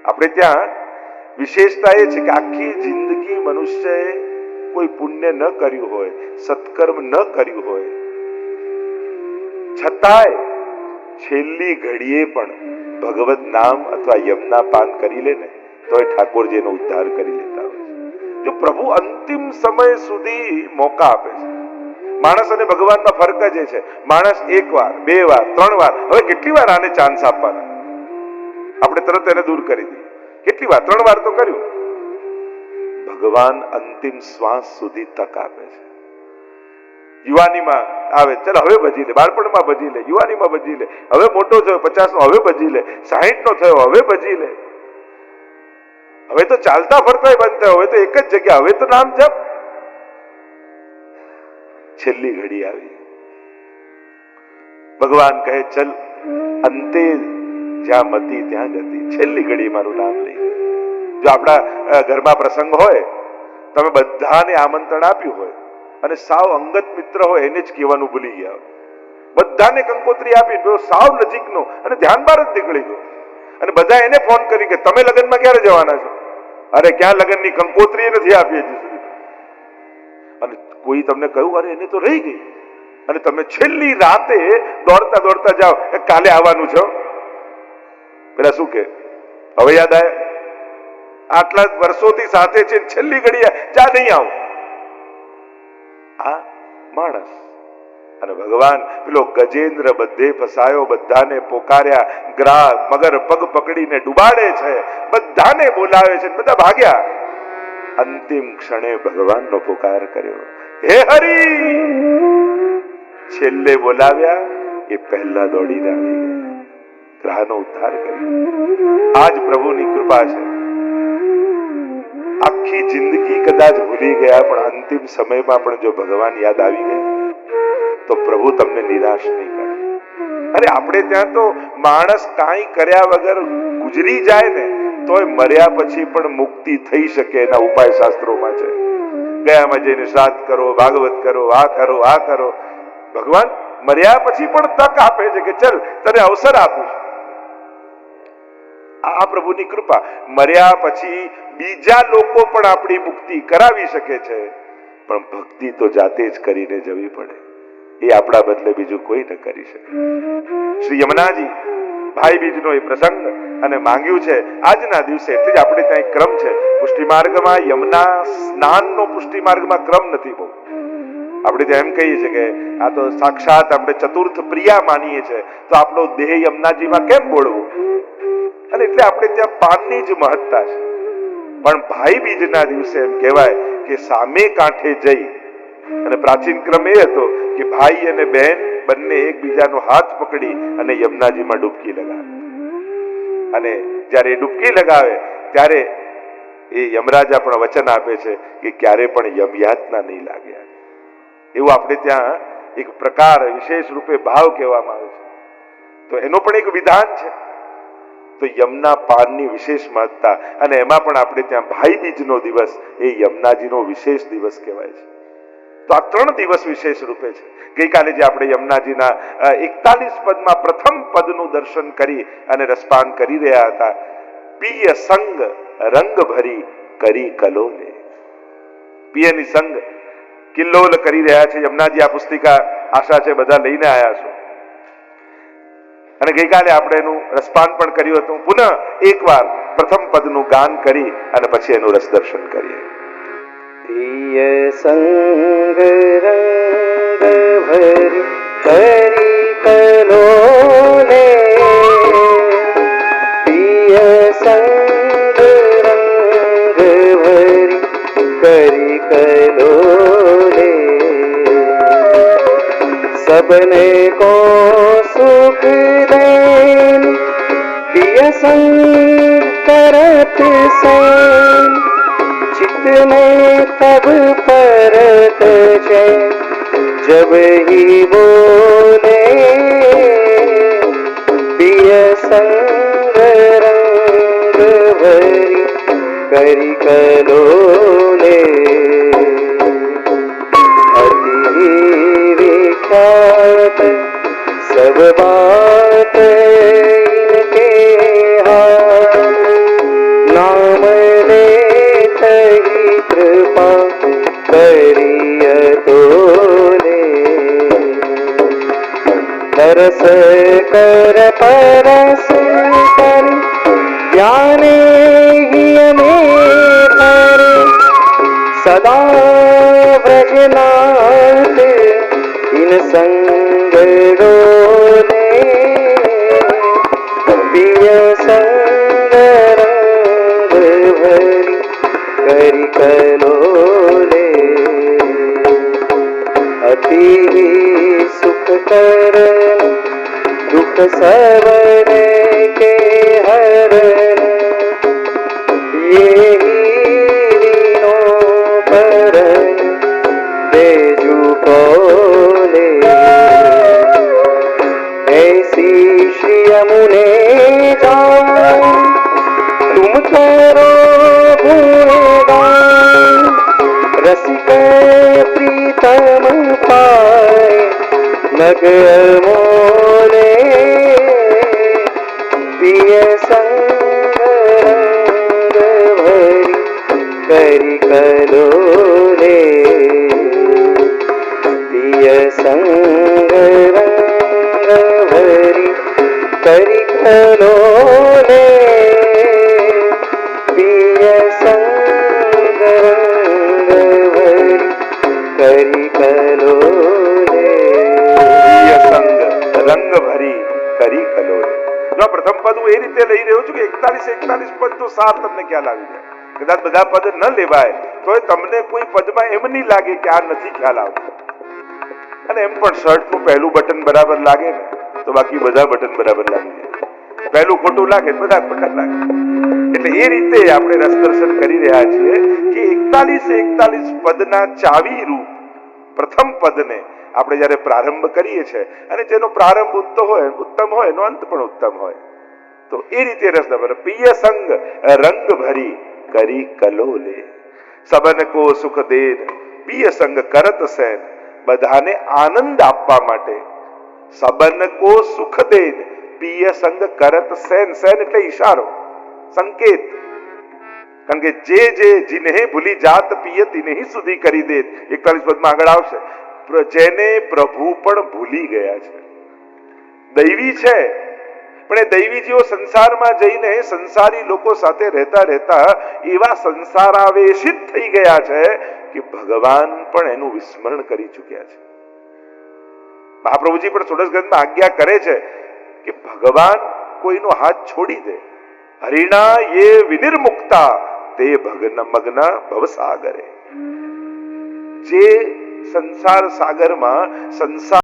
આપણે ત્યાં વિશેષતા એ છે કે આખી જિંદગી મનુષ્યએ કોઈ પુણ્ય ન કર્યું હોય, સત્કર્મ ન કર્યું હોય, છતાંય છેલ્લી ઘડીએ પણ ભગવત નામ અથવા યમના પાન કરી લે ને તો એ ઠાકોરજીનો ઉદ્ધાર કરી લેતા હોય છે. જો પ્રભુ અંતિમ સમય સુધી મોકા આપે છે. માણસ અને ભગવાનમાં ફરક જ છે. માણસ એક વાર, બે વાર, ત્રણ વાર, હવે કેટલી વાર આને ચાન્સ આપવાના? આપણે તરત એને દૂર કરી દઈએ. કેટલી વાર? 3 વાર તો કર્યું. ભગવાન અંતિમ શ્વાસ સુધી તક આપે છે. યુવાનીમાં આવે, ચાલ હવે ભજી લે, બાળપણમાં ભજી લે, યુવાનીમાં ભજી લે, હવે મોટો થયો 50 નો હવે ભજી લે, 60 નો થયો હવે ભજી લે. હવે તો ચાલતા ફરતા બંધ થયો, હવે તો એક જ જગ્યા, હવે તો નામ જપ. છેલ્લી ઘડી આવી, ભગવાન કહે ચલ, અંતે જ્યાં મતી ત્યાં ગતિ. છેલ્લી ઘડી મારું નામ લઈ. જો આપણા ઘરમાં પ્રસંગ હોય, તમે બધાને આમંત્રણ આપ્યું હોય અને સાવ અંગત મિત્ર હોય એને જ કહેવાનું ભૂલી ગયા હોય, બધાને કંકોત્રી આપી, પેલો સાવ નજીકનો અને ધ્યાન બહાર જ નીકળી ગયો, અને બધા એને ફોન કરી કે તમે લગ્નમાં ક્યારે જવાના છો? અરે ક્યાં લગ્નની કંકોત્રી નથી આપી હજી સુધી. અને કોઈ તમને કહ્યું અરે એને તો રહી ગઈ, અને તમે છેલ્લી રાતે દોડતા દોડતા જાઓ કાલે આવવાનું છે. પેલા શું કે હવે યાદ આવે? આટલા વર્ષોથી સાથે છે, છેલ્લી ઘડીએ જા નહીં આવું. આ માણસ. અને ભગવાન પેલો ગજેન્દ્ર બધે ફસાયો, બધાને પોકાર્યા, ગ્રાસ મગર પગ પકડીને ડુબાડે છે, બધાને બોલાવે છે, બધા ભાગ્યા. અંતિમ ક્ષણે ભગવાનનો પોકાર કર્યો, હે હરી. છેલ્લે બોલાવ્યા એ પહેલા દોડીને આવી ગયા, ગ્રહનો ઉદ્ધાર કર્યો. આજ પ્રભુની કૃપા છે. આખી જિંદગી કદાચ ભૂલી ગયા, પણ અંતિમ સમયમાં પણ જો ભગવાન યાદ આવી ગયા તો પ્રભુ તમને નિરાશ નહીં કરે. અરે આપણે ત્યાં તો માણસ કાંઈ કર્યા વગર ગુજરી જાય ને તોય મર્યા પછી પણ મુક્તિ થઈ શકે એના ઉપાય શાસ્ત્રોમાં છે. ગયામાં જઈને શ્રાદ્ધ કરો, ભાગવત કરો, આ કરો, આ કરો. ભગવાન મર્યા પછી પણ તક આપે છે કે ચલ તને અવસર આપું છું. આ પ્રભુની કૃપા. મર્યા પછી બીજા લોકો પણ આપણી મુક્તિ કરાવી શકે છે, પણ ભક્તિ તો જાતે જ કરીને જવી પડે. એ આપણા બદલે બીજું કોઈ ન કરી શકે. શ્રી યમુનાજી ભાઈ બીજનો એ પ્રસંગ અને માંગ્યું છે આજના દિવસે. એટલે જ આપણે ત્યાં એક ક્રમ છે પુષ્ટિ માર્ગમાં. યમુના સ્નાનનો પુષ્ટિ માર્ગમાં ક્રમ નથી બહુ. આપણે ત્યાં એમ કહીએ છીએ કે આ તો સાક્ષાત આપણે ચતુર્થ પ્રિયા માનીએ છીએ, તો આપણો દેહ યમુનાજીમાં કેમ બોળવું? અને એટલે આપણે ત્યાં પાનની જ મહત્તા છે. પણ ભાઈ બીજના દિવસે એમ કહેવાય કે સામે કાંઠે જઈ, અને પ્રાચીન ક્રમ એ હતો કે ભાઈ અને બહેન બંને એકબીજાનો હાથ પકડી અને યમુનાજીમાં ડૂબકી લગાવે. અને જ્યારે ડૂબકી લગાવે ત્યારે એ યમરાજા પણ વચન આપે છે કે ક્યારે પણ યમયાતના નહીં લાગ્યા. એવું આપણે ત્યાં એક પ્રકાર વિશેષ રૂપે ભાવ કહેવામાં આવે છે. તો એનો પણ એક વિધાન છે. તો યમના પાનની વિશેષ મહત્તા, અને એમાં પણ આપણે ત્યાં ભાઈ બીજનો દિવસ એ યમુનાજીનો વિશેષ દિવસ કહેવાય છે. તો આ 3 દિવસ વિશેષ રૂપે છે. ગઈકાલે જે આપણે યમુનાજીના 41 પદમાં પ્રથમ પદનું દર્શન કરી અને રસપાન કરી રહ્યા હતા. પિય સંગ રંગ ભરી કરી કલોલે. પિયની સંગ કિલ્લોલ કરી રહ્યા છે યમુનાજી. આ પુસ્તિકા આશા છે બધા લઈને આવ્યા છો. અને ગઈકાલે આપણે એનું રસપાન પણ કર્યું હતું. પુનઃ એકવાર પ્રથમ પદનું ગાન કરી અને પછી એનું રસ દર્શન કરીએ. પ્રિય સંગ રંગ ભરી કરી કલોલે, પ્રિય સંગ રંગ ભરી કરી કલોલે, सबने को सुख देन प्रिय संग करत सेन, चित्त में तब परत है जब ही बोले, प्रिय संग रंग भरी करी कलोले, सब बात इनके हाथ, परस कर परस कर ज्ञाने ही में भरे सदा व्रजनाथ इन संग डोले प्रिय संग रंग भरी करी कलोले अति सुख करन दुख सबन के हरन ये दीनों परन बेजू कोले ऐसी श्री यमुने जान तुम करो गुणगान रसिक प्रीतम पाए नग मोले प्रिय संग रंग भरी करी कलोले प्रिय संग रंग भरी करी कलोले प्रिय संग रंग भरी करी कलोले પ્રિય સંગ રંગ ભરી કરી કલોલે. જો આ પ્રથમ પદ હું એ રીતે લઈ રહ્યો છું કે 41 પદ તો સાર તમને ખ્યાલ આવી જાય. કદાચ બધા પદ ન લેવાય તો તમને કોઈ પદમાં એમ નહીં લાગે કે આ નથી ખ્યાલ આવતો. અને એમ પણ શર્ટનું પહેલું બટન બરાબર લાગે ને તો બાકી બધા બટન બરાબર લાગી જાય. પહેલું ખોટું લાગે બધા ખોટા લાગે. એટલે એ રીતે આપણે રસ દર્શન કરી રહ્યા છીએ કે 41 પદના ચાવી રૂપ પ્રથમ પદને આપણે જ્યારે પ્રારંભ કરીએ છીએ અને જેનો પ્રારંભ ઉત્તમ હોય એનો અંત પણ ઉત્તમ હોય તો એ રીતે રસ દર્શન. પ્રિય સંગ રંગ ભરી કરી કલોલે સબન કો સુખ દેન પ્રિય સંગ કરત સેન બધાને આનંદ આપવા માટે સબન કો સુખ દેન પ્રિય સંગ કરત સેન. સેન એટલે ઈશારો સંકેત. કારણ કે જે જીને ભૂલી જાત પિય તિને સુધી કરી દે 41 પદમાં આગળ આવશે. જેને પ્રભુ પણ ભૂલી ગયા છે દૈવી છે પણ એ દૈવી જીવો સંસારમાં જઈને સંસારી લોકો સાથે રહેતા રહેતા એવા સંસારાવેશિત થઈ ગયા છે કે ભગવાન પણ એનું વિસ્મરણ કરી ચૂક્યા છે. મહાપ્રભુજી પણ ષોડશ ગ્રંથમાં આજ્ઞા કરે છે કે ભગવાન કોઈનો હાથ છોડી દે હરિણા યે વિનિર્મુક્તા તે મગ્ન ભવસાગરે. જે સંસાર સાગરમાં સંસાર